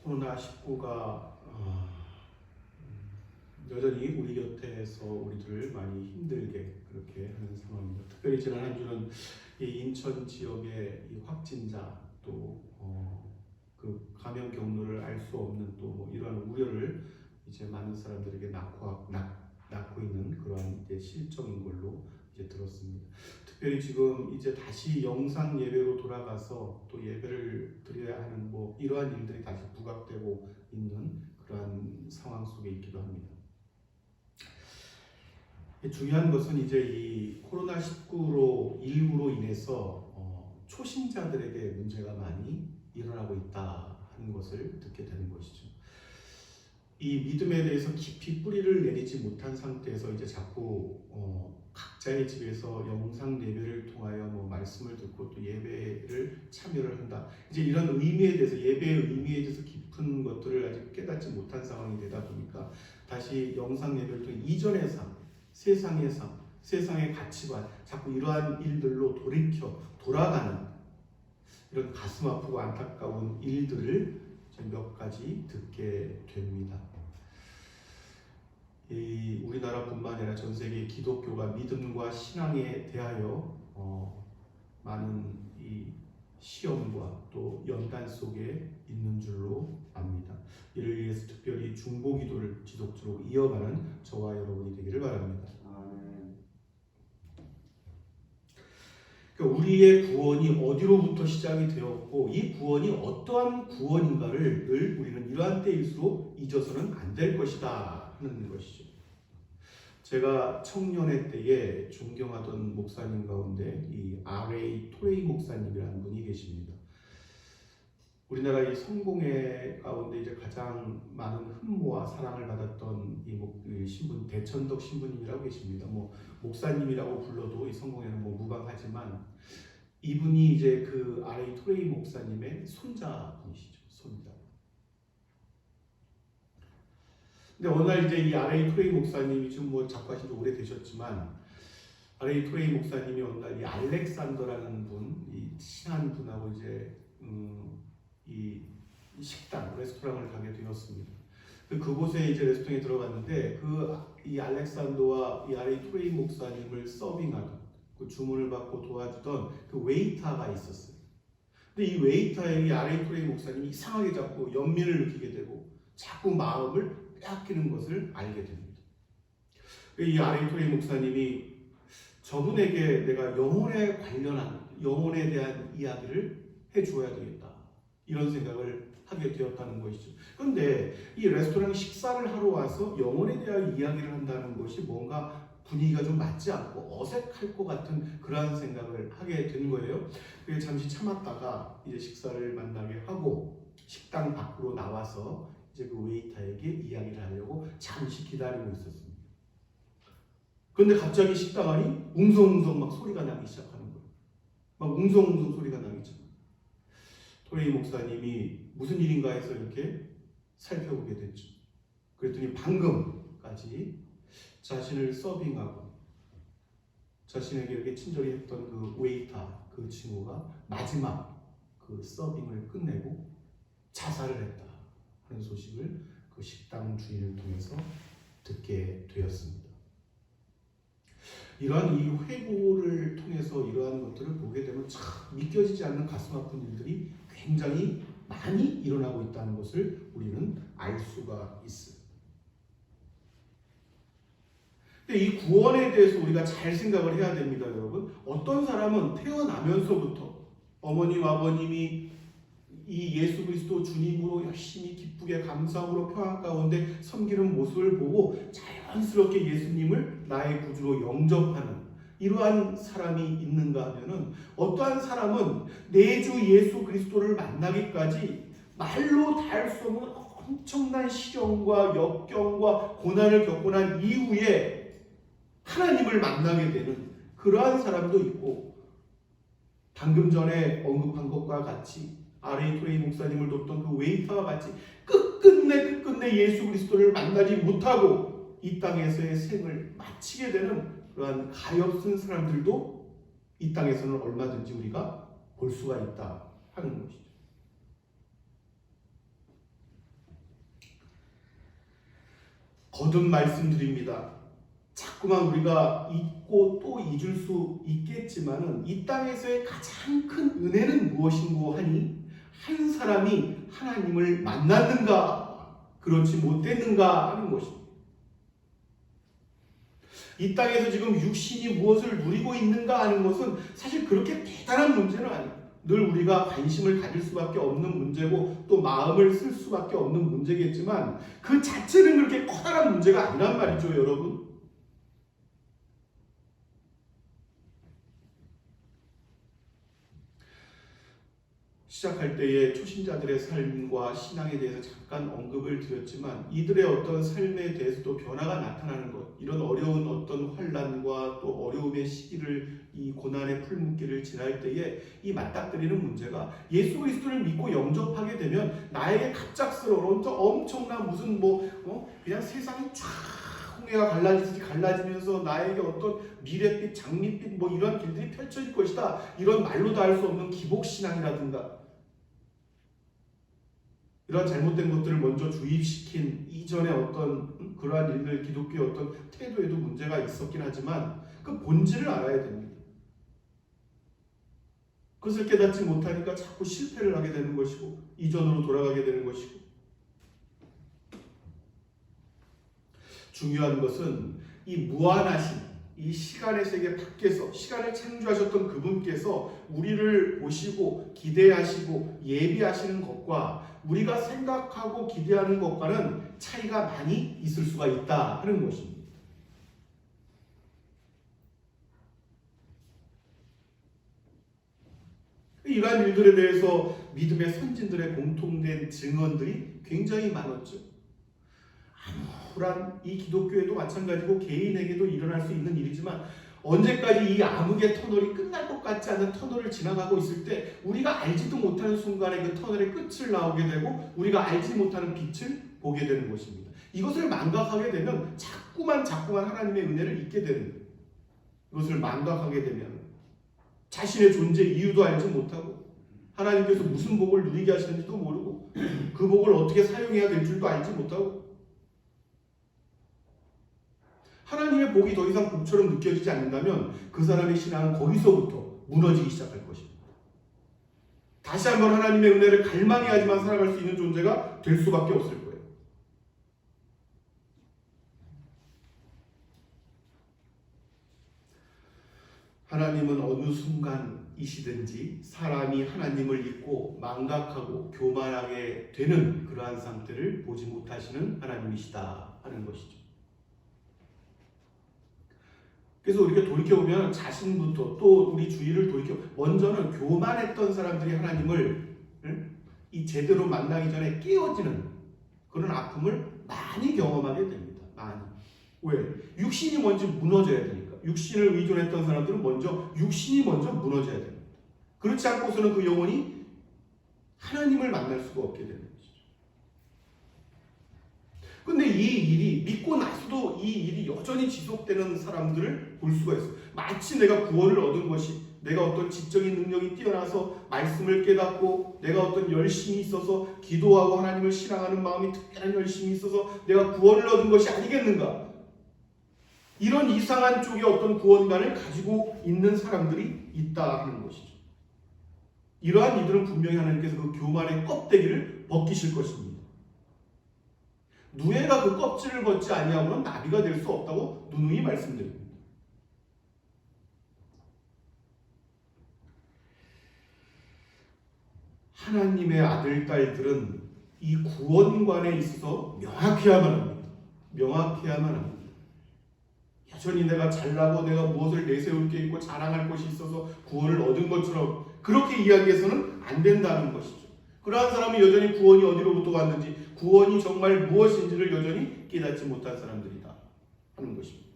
코로나19가 여전히 우리 곁에서 우리들을 많이 힘들게 그렇게 하는 상황입니다. 특별히 지난 한 주는 이 인천 지역의 이 확진자 또 그 감염 경로를 알 수 없는 또 뭐 이러한 우려를 이제 많은 사람들에게 낳고 있는 그러한 이제 실정인 걸로 이제 들었습니다. 특별히 지금 이제 다시 영상 예배로 돌아가서 또 예배를 드려야 하는 뭐 이러한 일들이 다시 부각되고 있는 그러한 상황 속에 있기도 합니다. 중요한 것은 이제 이 코로나19로 인해서 초신자들에게 문제가 많이 일어나고 있다 하는 것을 듣게 되는 것이죠. 이 믿음에 대해서 깊이 뿌리를 내리지 못한 상태에서 이제 자꾸 각자의 집에서 영상 예배를 통하여 뭐 말씀을 듣고 또 예배를 참여를 한다. 이제 이런 의미에 대해서 예배의 의미에 대해서 깊은 것들을 아직 깨닫지 못한 상황이 되다 보니까 다시 영상 예배를 통해 이전의 삶, 세상의 삶, 세상의 가치관, 자꾸 이러한 일들로 돌아가는 이런 가슴 아프고 안타까운 일들을 몇 가지 듣게 됩니다. 이 우리나라뿐만 아니라 전 세계 기독교가 믿음과 신앙에 대하여 많은 이 시험과 또 연단 속에 있는 줄로 압니다. 이를 위해서 특별히 중보기도를 지속적으로 이어가는 저와 여러분이 되기를 바랍니다. 그러니까 우리의 구원이 어디로부터 시작이 되었고 이 구원이 어떠한 구원인가를 늘 우리는 이러한 때일수록 잊어서는 안 될 것이다 하는 것이죠. 제가 청년회 때에 존경하던 목사님 가운데 이 R.A. 토레이 목사님이라는 분이 계십니다. 우리나라 이 성공회 가운데 이제 가장 많은 흠모와 사랑을 받았던 이 신분 대천덕 신부님이라고 계십니다. 뭐 목사님이라고 불러도 이 성공회는 뭐 무방하지만 이분이 이제 그 R.A. 토레이 목사님의 손자분이시죠. 손자. 근데 어느 날 이제 이 R.A. 토레이 목사님이 지금 뭐 작가신 지 오래되셨지만 R.A. 토레이 목사님이 어느 날 이 알렉산더라는 분, 이 친한 분하고 이제 이 식당, 레스토랑을 가게 되었습니다. 그곳에 이제 레스토랑에 들어갔는데 이 알렉산더와 이 R.A. 토레이 목사님을 서빙하던 그 주문을 받고 도와주던 그 웨이터가 있었어요. 근데 이 웨이터에게 R.A. 토레이 목사님이 이상하게 자꾸 연민을 느끼게 되고 자꾸 마음을 빼앗기는 것을 알게 됩니다. 이 R.A. 토레이 목사님이 저분에게 내가 영혼에 관련한 영혼에 대한 이야기를 해줘야 되겠다 이런 생각을 하게 되었다는 것이죠. 그런데 이 레스토랑 식사를 하러 와서 영혼에 대한 이야기를 한다는 것이 뭔가 분위기가 좀 맞지 않고 어색할 것 같은 그러한 생각을 하게 된 거예요. 그래서 잠시 참았다가 이제 식사를 만나게 하고 식당 밖으로 나와서 이제 그 웨이터에게 이야기를 하려고 잠시 기다리고 있었습니다. 그런데 갑자기 식당 안이 웅성웅성 막 소리가 나기 시작하는 거예요. 막 웅성웅성 소리가 나기 시작합니다. 토레이 목사님이 무슨 일인가 해서 이렇게 살펴보게 됐죠. 그랬더니 방금까지 자신을 서빙하고 자신에게 이렇게 친절히 했던 그 웨이터 그 친구가 마지막 그 서빙을 끝내고 자살을 했다 하는 소식을 그 식당 주인을 통해서 듣게 되었습니다. 이러한 이 회고를 통해서 이러한 것들을 보게 되면 참 믿겨지지 않는 가슴 아픈 일들이 굉장히 많이 일어나고 있다는 것을 우리는 알 수가 있어요. 근데 이 구원에 대해서 우리가 잘 생각을 해야 됩니다, 여러분. 어떤 사람은 태어나면서부터 어머님, 아버님이 이 예수 그리스도 주님으로 열심히 기쁘게 감사함으로 평안 가운데 섬기는 모습을 보고 자연스럽게 예수님을 나의 구주로 영접하는 이러한 사람이 있는가 하면은 어떠한 사람은 내 주 예수 그리스도를 만나기까지 말로 다 할 수 없는 엄청난 시련과 역경과 고난을 겪고 난 이후에 하나님을 만나게 되는 그러한 사람도 있고 방금 전에 언급한 것과 같이 R.A. 토레이 목사님을 돕던 그 웨이터와 같이 끝끝내 예수 그리스도를 만나지 못하고 이 땅에서의 생을 마치게 되는 그러한 가엾은 사람들도 이 땅에서는 얼마든지 우리가 볼 수가 있다 하는 것이죠. 거듭 말씀드립니다. 자꾸만 우리가 잊고 또 잊을 수 있겠지만은 이 땅에서의 가장 큰 은혜는 무엇인고 하니 한 사람이 하나님을 만났는가 그렇지 못했는가 하는 것입니다. 이 땅에서 지금 육신이 무엇을 누리고 있는가 하는 것은 사실 그렇게 대단한 문제는 아니에요. 늘 우리가 관심을 가질 수밖에 없는 문제고 또 마음을 쓸 수밖에 없는 문제겠지만 그 자체는 그렇게 커다란 문제가 아니란 말이죠, 여러분. 시작할 때에 초신자들의 삶과 신앙에 대해서 잠깐 언급을 드렸지만 이들의 어떤 삶에 대해서도 변화가 나타나는 것, 이런 어려운 어떤 환난과 또 어려움의 시기를 이 고난의 풀문길을 지날 때에 이 맞닥뜨리는 문제가 예수 그리스도를 믿고 영접하게 되면 나에게 갑작스러운 엄청난 무슨 그냥 세상이 쫙 홍해가 갈라지듯이 갈라지면서 나에게 어떤 미래빛, 장밋빛 이런 길들이 펼쳐질 것이다. 이런 말로 다 할 수 없는 기복신앙이라든가 이런 잘못된 것들을 먼저 주입시킨 이전의 어떤 그러한 일들, 기독교의 어떤 태도에도 문제가 있었긴 하지만 그 본질을 알아야 됩니다. 그것을 깨닫지 못하니까 자꾸 실패를 하게 되는 것이고 이전으로 돌아가게 되는 것이고 중요한 것은 이 무한하신 이 시간의 세계 밖에서 시간을 창조하셨던 그분께서 우리를 보시고 기대하시고 예비하시는 것과 우리가 생각하고 기대하는 것과는 차이가 많이 있을 수가 있다 하는 것입니다. 이러한 일들에 대해서 믿음의 선진들의 공통된 증언들이 굉장히 많았죠. 암울한 이 기독교에도 마찬가지고 개인에게도 일어날 수 있는 일이지만 언제까지 이 암흑의 터널이 끝날 것 같지 않은 터널을 지나가고 있을 때 우리가 알지도 못하는 순간에 그 터널의 끝을 나오게 되고 우리가 알지 못하는 빛을 보게 되는 것입니다. 이것을 망각하게 되면 자꾸만 하나님의 은혜를 잊게 되는 거예요. 이것을 망각하게 되면 자신의 존재 이유도 알지 못하고 하나님께서 무슨 복을 누리게 하시는지도 모르고 그 복을 어떻게 사용해야 될 줄도 알지 못하고 하나님의 복이 더 이상 복처럼 느껴지지 않는다면 그 사람의 신앙은 거기서부터 무너지기 시작할 것입니다. 다시 한번 하나님의 은혜를 갈망해야지만 살아갈 수 있는 존재가 될 수밖에 없을 거예요. 하나님은 어느 순간이시든지 사람이 하나님을 잊고 망각하고 교만하게 되는 그러한 상태를 보지 못하시는 하나님이시다 하는 것이죠. 그래서 우리가 돌이켜보면 자신부터 또 우리 주위를 먼저는 교만했던 사람들이 하나님을 이 제대로 만나기 전에 깨어지는 그런 아픔을 많이 경험하게 됩니다. 많이. 왜? 육신이 먼저 무너져야 되니까. 육신을 의존했던 사람들은 육신이 먼저 무너져야 됩니다. 그렇지 않고서는 그 영혼이 하나님을 만날 수가 없게 되는 것이죠. 근데 이 일이 믿고 나서도 이 일이 여전히 지속되는 사람들을 볼 수가 있어요. 마치 내가 구원을 얻은 것이 내가 어떤 지적인 능력이 뛰어나서 말씀을 깨닫고 내가 어떤 열심이 있어서 기도하고 하나님을 신앙하는 마음이 특별한 열심이 있어서 내가 구원을 얻은 것이 아니겠는가? 이런 이상한 쪽의 어떤 구원관을 가지고 있는 사람들이 있다 하는 것이죠. 이러한 이들은 분명히 하나님께서 그 교만의 껍데기를 벗기실 것입니다. 누에가 그 껍질을 벗지 아니하고는 나비가 될 수 없다고 누누이 말씀드립니다. 하나님의 아들, 딸들은 이 구원관에 있어서 명확해야만 합니다. 명확해야만 합니다. 여전히 내가 잘나고 내가 무엇을 내세울 게 있고 자랑할 것이 있어서 구원을 얻은 것처럼 그렇게 이야기해서는 안 된다는 것이죠. 그러한 사람은 여전히 구원이 어디로부터 왔는지 구원이 정말 무엇인지를 여전히 깨닫지 못한 사람들이다 하는 것입니다.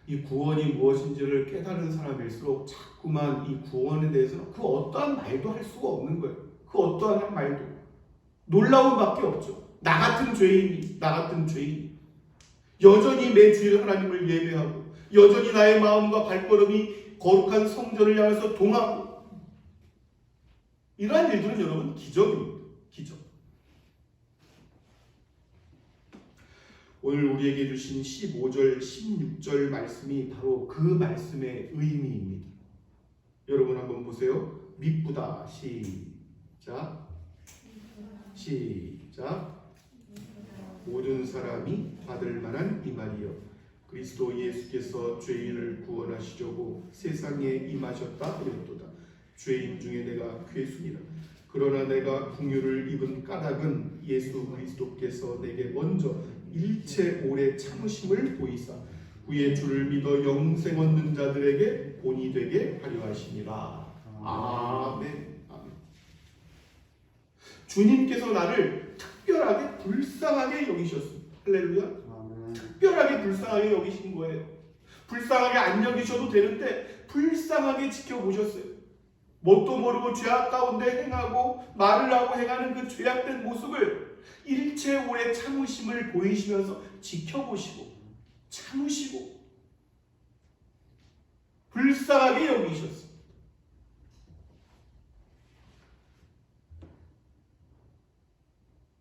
이 구원이 무엇인지를 깨달은 사람일수록 자꾸만 이 구원에 대해서는 그 어떠한 말도 할 수가 없는 거예요. 그 어떠한 말도 놀라움밖에 없죠. 나 같은 죄인이 여전히 내 주일 하나님을 예배하고 여전히 나의 마음과 발걸음이 거룩한 성전을 향해서 동하고 이러한 일들은 여러분 기적입니다. 기적. 오늘 우리에게 주신 15절, 16절 말씀이 바로 그 말씀의 의미입니다. 여러분 한번 보세요. 미쁘다. 시작. 모든 사람이 받을 만한 이 말이요 그리스도 예수께서 죄인을 구원하시려고 세상에 임하셨다 이랬도다. 죄인 중에 내가 괴수니라. 그러나 내가 긍휼을 입은 까닭은 예수 그리스도께서 내게 먼저 일체 오래 참으심을 보이사 그의 주를 믿어 영생 얻는 자들에게 본이 되게 하려 하시니라. 아멘. 아멘. 주님께서 나를 특별하게 불쌍하게 여기셨습니다. 할렐루야. 아멘. 특별하게 불쌍하게 여기신 거예요. 불쌍하게 안 여기셔도 되는데 불쌍하게 지켜보셨어요. 뭣도 모르고 죄악 가운데 행하고 말을 하고 행하는 그 죄악된 모습을 일체 오래 참으심을 보이시면서 지켜보시고 참으시고 불쌍하게 여기셨습니다.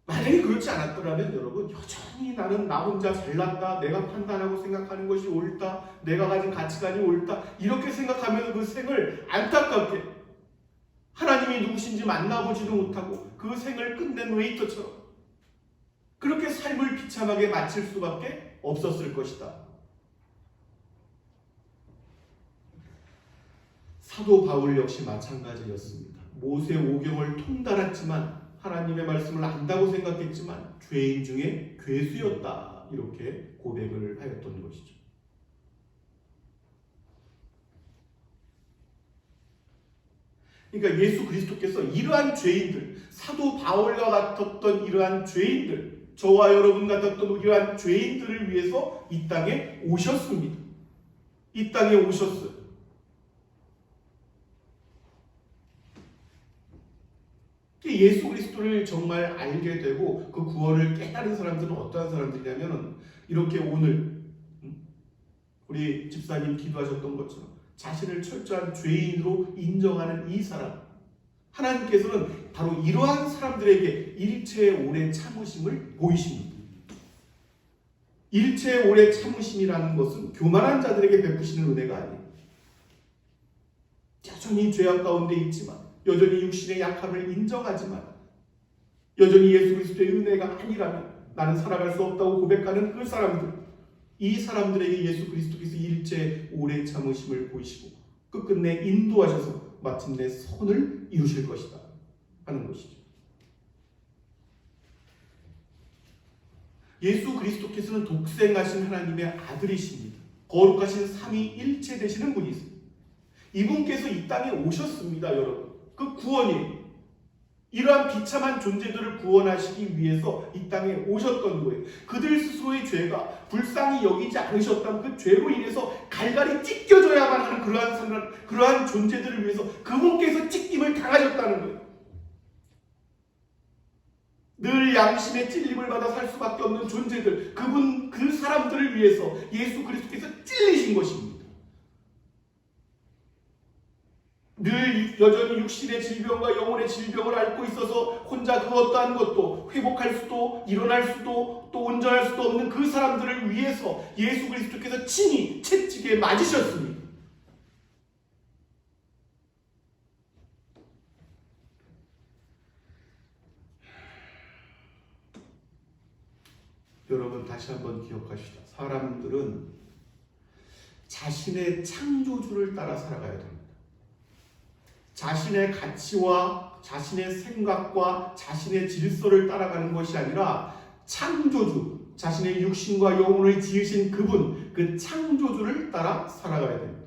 만약에 그렇지 않았더라면 여러분 여전히 나는 나 혼자 잘났다, 내가 판단하고 생각하는 것이 옳다, 내가 가진 가치관이 옳다 이렇게 생각하면 그 생을 안타깝게 하나님이 누구신지 만나보지도 못하고 그 생을 끝낸 웨이터처럼 그렇게 삶을 비참하게 마칠 수밖에 없었을 것이다. 사도 바울 역시 마찬가지였습니다. 모세 오경을 통달했지만 하나님의 말씀을 안다고 생각했지만 죄인 중에 괴수였다. 이렇게 고백을 하였던 것이죠. 그러니까 예수 그리스도께서 이러한 죄인들, 사도 바울과 같았던 이러한 죄인들, 저와 여러분 같았던 이러한 죄인들을 위해서 이 땅에 오셨습니다. 이 땅에 오셨어요. 예수 그리스도를 정말 알게 되고 그 구원을 깨달은 사람들은 어떠한 사람들이냐면 이렇게 오늘 우리 집사님 기도하셨던 것처럼 자신을 철저한 죄인으로 인정하는 이 사람, 하나님께서는 바로 이러한 사람들에게 일체의 오래 참으심을 보이십니다. 일체의 오래 참으심이라는 것은 교만한 자들에게 베푸시는 은혜가 아니에요. 여전히 죄악 가운데 있지만, 여전히 육신의 약함을 인정하지만, 여전히 예수 그리스도의 은혜가 아니라면 나는 살아갈 수 없다고 고백하는 그 사람들, 이 사람들에게 예수 그리스도께서 일체 오래 참으심을 보이시고 끝끝내 인도하셔서 마침내 선을 이루실 것이다 하는 것이죠. 예수 그리스도께서는 독생하신 하나님의 아들이십니다. 거룩하신 삼위일체 되시는 분이세요. 이분께서 이 땅에 오셨습니다. 여러분, 그 구원이 이러한 비참한 존재들을 구원하시기 위해서 이 땅에 오셨던 거예요. 그들 스스로의 죄가 불쌍히 여기지 않으셨다면 그 죄로 인해서 갈갈이 찢겨져야만 하는 그러한 존재들을 위해서 그분께서 찢김을 당하셨다는 거예요. 늘 양심의 찔림을 받아 살 수밖에 없는 존재들, 그 사람들을 위해서 예수 그리스도께서 찔리신 것입니다. 늘 여전히 육신의 질병과 영혼의 질병을 앓고 있어서 혼자 그 어떠한 것도 회복할 수도 일어날 수도 또 온전할 수도 없는 그 사람들을 위해서 예수 그리스도께서 친히 채찍에 맞으셨습니다. 여러분 다시 한번 기억하시다. 사람들은 자신의 창조주를 따라 살아가야 됩니다. 자신의 가치와 자신의 생각과 자신의 질서를 따라가는 것이 아니라 창조주, 자신의 육신과 영혼을 지으신 그분, 그 창조주를 따라 살아가야 됩니다.